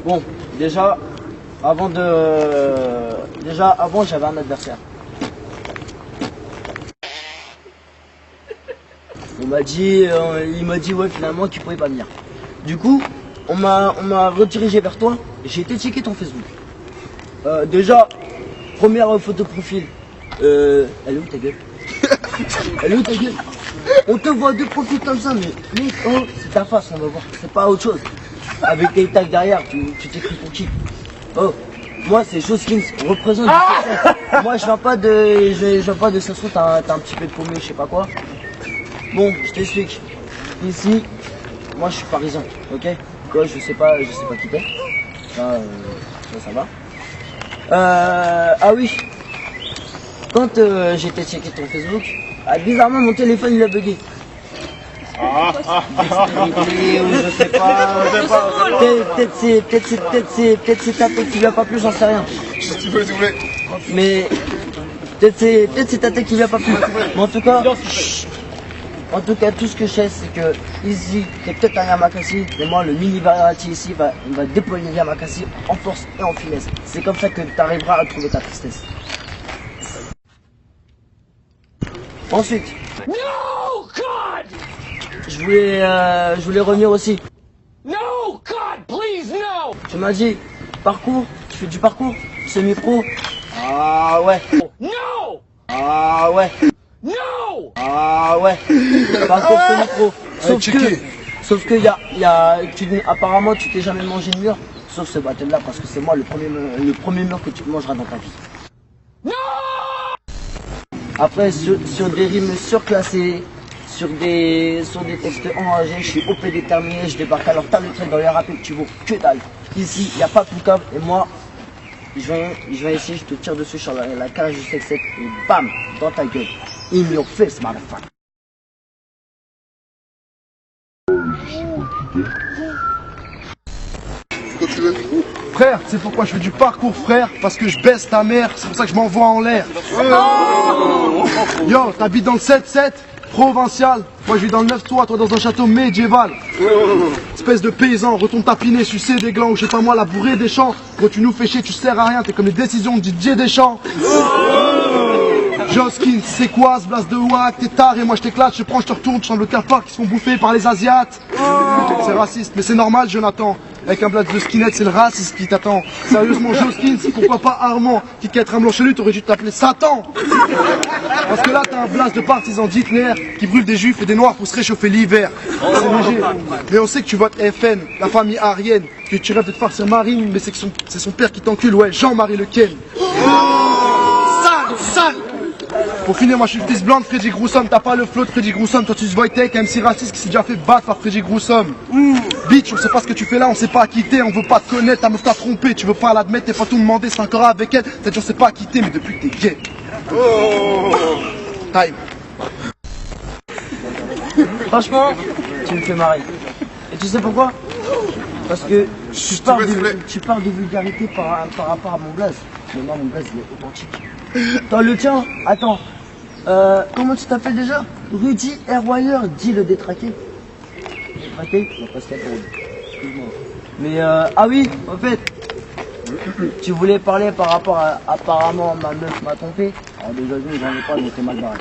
Bon, déjà, avant j'avais un adversaire. Il m'a dit ouais finalement tu pouvais pas venir. Du coup, on m'a redirigé vers toi. J'ai été checker ton Facebook. Déjà, première photo de profil. Elle est où ta gueule? Elle est où ta gueule? On te voit deux profils comme ça, mais mec, oh, c'est ta face, on va voir. C'est pas autre chose. Avec tes tags derrière, tu t'écris pour qui? Oh, moi c'est Joskins, représente du succès. Moi je viens pas de ça se trouve t'as un petit peu de paumé, je sais pas quoi. Bon, je t'explique. Ici, moi je suis parisien, ok? Quoi, je sais pas qui t'es. Ça va. Ah oui. Quand j'ai été checker ton Facebook, bizarrement mon téléphone il a bugué. Je sais pas. Peut-être c'est ta tête qui vient pas plus, j'en sais rien. Mais peut-être c'est ta tête qui vient pas plus. Mais en tout cas, tout ce que je sais, c'est que ici, c'est peut-être un Yamakasi, mais moi, le mini variety ici va déployer le Yamakasi en force et en finesse. C'est comme ça que tu arriveras à trouver ta tristesse. Ensuite, No, God! je voulais revenir aussi. No, God, please, no! Tu m'as dit, parcours, tu fais du parcours, semi-pro. Ah ouais. No! Ah ouais. No! Ah ouais. Parcours semi-pro. Sauf que apparemment tu t'es jamais mangé de mur, sauf ce battle là parce que c'est moi le premier mur que tu mangeras dans ta vie. No! Après sur des rimes surclassées, sur des textes enragés, je suis OP déterminé, je débarque. Alors t'as le trait dans les rap que tu vaux que dalle. Ici, il n'y a pas tout câble et moi, je vais essayer, je te tire dessus sur la cage du sex et bam, dans ta gueule. In your face, motherfucker. Frère, tu sais pourquoi je fais du parcours, frère? Parce que je baisse ta mère, c'est pour ça que je m'envoie en l'air. Yo, t'habites dans le 7-7, provincial. Moi je vis dans le 9-3, toi dans un château médiéval. Espèce de paysan, retourne tapiner, sucer des glands, ou je sais pas moi, labourer des champs. Quand tu nous fais chier, tu sers à rien, t'es comme les décisions de Didier Deschamps. Joskins, c'est quoi ce blast de wack? T'es tard et moi je t'éclate, je prends, je te retourne, je sens le cafard qui se font bouffer par les Asiates. C'est raciste, mais c'est normal, Jonathan. Avec un blast de skinhead, c'est le racisme qui t'attend. Sérieusement, Joskins, pourquoi pas Armand? Qui qu'être un blanc chez lui, t'aurais dû t'appeler Satan. Parce que là, t'as un blast de partisans d'Hitler qui brûlent des juifs et des noirs pour se réchauffer l'hiver. C'est léger. Mais on sait que tu votes FN, la famille arienne, que tu rêves de te farcir Marine, mais c'est son père qui t'encule, ouais, Jean-Marie Le Ken. Sale. Pour finir, moi je suis le fils blanc de Freddy Groussom, t'as pas le flow de Freddy Groussom, toi tu se vois avec un MC raciste qui s'est déjà fait battre par Freddy Groussom. Bitch, on sait pas ce que tu fais là, on sait pas à quitter, on veut pas te connaître, ta meuf t'a trompé, tu veux pas l'admettre, t'es pas tout demandé, c'est encore avec elle, t'as dit on sait pas à quitter, mais depuis que t'es gay. Time. Franchement, tu me fais marrer. Et tu sais pourquoi? Parce que tu parles de vulgarité par rapport à mon blaze. Mais moi, mon blaze, il est authentique. Toi, le tien, attends. Comment tu t'appelles déjà? Rudy Airwire, dit le détraqué. Détraqué? Non, pas ce qu'il y a pour lui. Excuse-moi. Mais, ah oui, en fait, tu voulais parler par rapport à, apparemment, ma meuf m'a trompé. Alors déjà, j'en ai pas, donc t'es mal barré.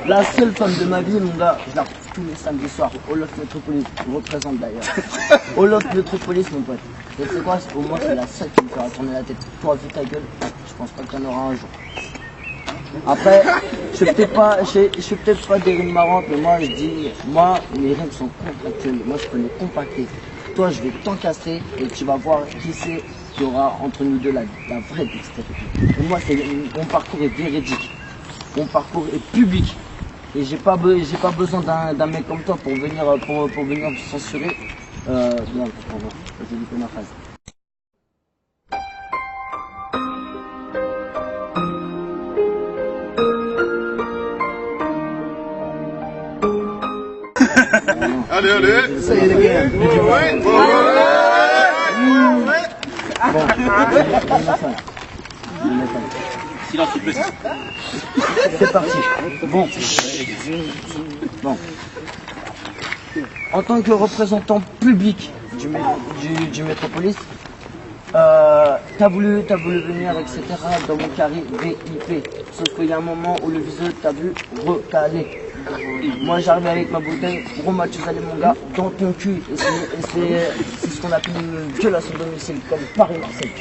La seule femme de ma vie, mon gars, je la retrouve tous les samedis soirs. Olof Metropolis, représente d'ailleurs. Olof Metropolis, mon pote. Et c'est quoi? Au moins, c'est la seule qui me fera tourner la tête. Toi, vu ta gueule, je pense pas qu'il y en aura un jour. Après, je fais peut-être pas des rimes marrantes, mais moi, je dis, mes rimes sont contractuelles. Moi, je peux les compacter. Toi, je vais t'encastrer et tu vas voir qui c'est qui aura entre nous deux la vraie dextérité. Et moi, mon parcours est véridique. Mon parcours est public. Et j'ai pas besoin d'un mec comme toi pour venir me censurer. Non, j'ai dit que ma phrase. Allez. Ça y est, les gars. Bon. Silence, s'il te plaît. C'est parti. Bon. en tant que représentant public du Métropolis, t'as voulu venir, etc. dans mon carré VIP. Sauf qu'il y a un moment où le viseur t'a vu recaler. Moi j'arrive avec ma bouteille, gros Mathieu-Zalé mon gars, dans ton cul. Et c'est ce qu'on appelle une violation de domicile, comme Paris-Marseille.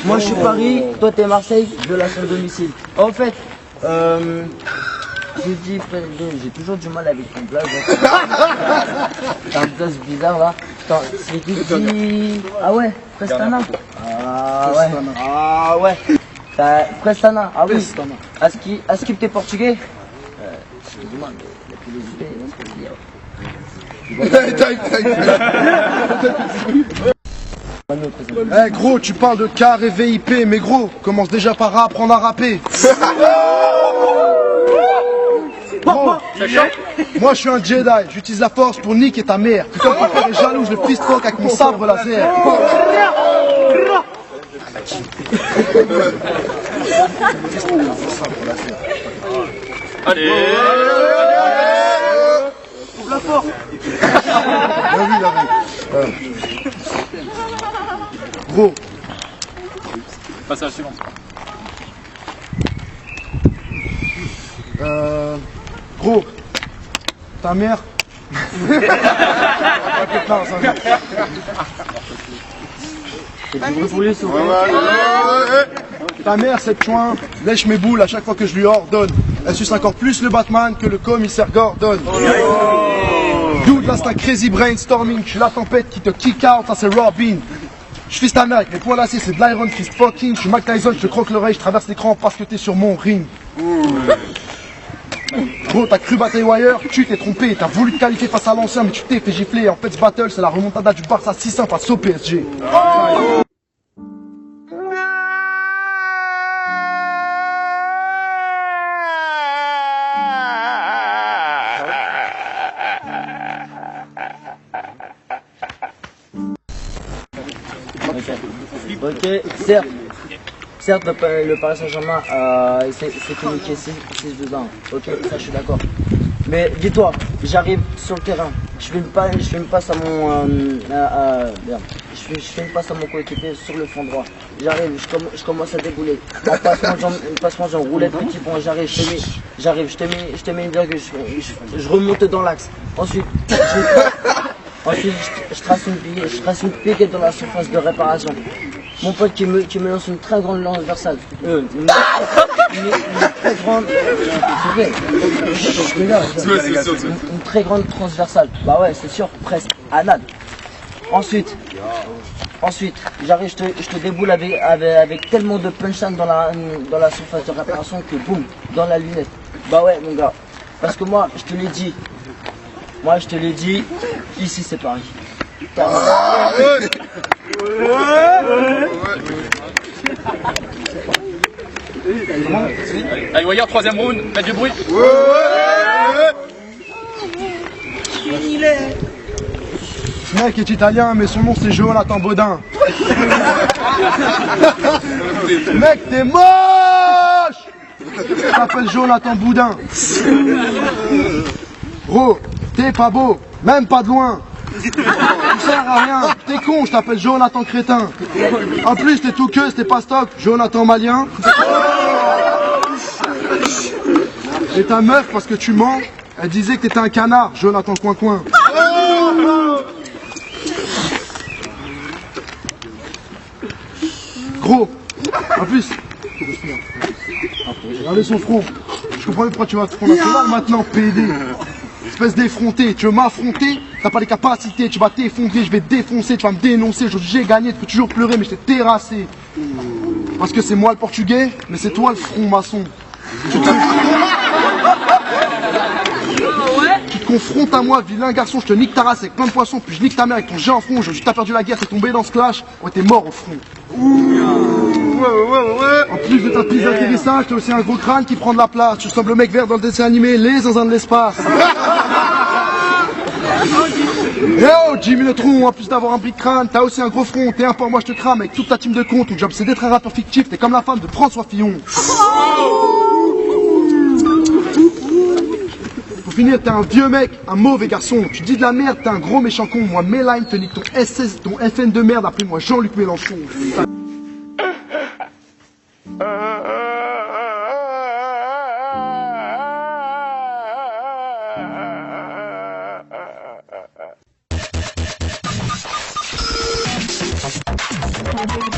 Moi je suis Paris, toi t'es Marseille, violation de domicile. En fait, j'ai dit, j'ai toujours du mal avec ton blague. T'as un blague bizarre là. C'est qui dit... Ah ouais, Prestana. Ah ouais. Ah ouais. Prestana, ah oui. Askip t'es portugais. Excuse-moi, mais la Eh gros, tu parles de car et VIP, mais gros, commence déjà par apprendre à rapper. Gros, moi je suis un Jedi, j'utilise la force pour niquer ta mère. Putain, ton père est jaloux, je le fist fuck avec mon sabre laser. Allez. Ouvre la porte. Gros, Passe à la suivante. gros, ta mère. Ta mère, cette chouin, lèche mes boules à chaque fois que je lui ordonne. Elle suce encore plus le Batman que le commissaire Gordon. Dude, là c'est un crazy brainstorming. Je suis la tempête qui te kick out, ça c'est Robin. Je fisse ta mère avec mes poings lacés, c'est de l'Iron Fist fucking. Je suis Mike Tyson, je te croque l'oreille, je traverse l'écran parce que t'es sur mon ring. Gros, t'as cru battre les Wire, tu t'es trompé, t'as voulu te qualifier face à l'ancien, mais tu t'es fait gifler. En fait, ce battle, c'est la remontada du Barça 6-1 face au PSG. Ok, certes, le Paris Saint-Germain c'est communiqué 6-2-1. Ok, ça je suis d'accord. Mais dis-toi, j'arrive sur le terrain, je fais une passe à mon je fais une passe à mon coéquipier sur le fond droit. J'arrive, je commence à débouler. En passement j'en roulette petit point, j'arrive, je te mets une virgule, je remonte dans l'axe. Ensuite, je trace une pique dans la surface de réparation. Mon pote qui me lance une très grande lance versale. Une très grande. Une très grande transversale. Bah ouais, c'est sûr, presque. Anad. Ensuite, j'arrive, je te déboule avec tellement de punchline dans la surface de réparation que boum, dans la lunette. Bah ouais, mon gars. Parce que moi, je te l'ai dit, ici c'est Paris. Allez, Wire, troisième round, faites du bruit. Ce mec est italien, mais son nom c'est Jonathan Baudin. Mec, t'es moche! Je t'appelle Jonathan Boudin. Gros, t'es pas beau, même pas de loin. Tu sers à rien, t'es con, je t'appelle Jonathan Crétin. En plus, t'es tout queue, t'es pas stock, Jonathan Malien. Et ta meuf, parce que tu mens, elle disait que t'étais un canard, Jonathan Coin-Coin. Gros, en plus, regardez son front. Je comprends pourquoi tu vas te Front National maintenant, PD. Espèce d'effronté, tu veux m'affronter, t'as pas les capacités, tu vas t'effondrer, je vais te défoncer, tu vas me dénoncer, j'ai gagné, tu peux toujours pleurer, mais je t'ai terrassé. Parce que c'est moi le portugais, mais c'est toi le franc-maçon. Tu te confrontes à moi, vilain garçon, je te nique ta race avec plein de poissons, puis je nique ta mère avec ton jet en front, je t'as perdu la guerre, t'es tombé dans ce clash, ouais t'es mort au front. En plus de ta piste d'atterrissage, t'as aussi un gros crâne qui prend de la place, tu ressembles au mec vert dans le dessin animé, les zinzins de l'espace. Eh oh, Jimmy Neutron, en plus d'avoir un brick crâne, t'as aussi un gros front, t'es un fort, moi je te crame avec toute ta team de compte, ton job c'est d'être un rappeur fictif, t'es comme la femme de François Fillon. finir, t'es un vieux mec, un mauvais garçon. Tu dis de la merde, t'es un gros méchant con. Moi, Méline te nique ton SS, ton FN de merde. Après moi, Jean-Luc Mélenchon. Thank you.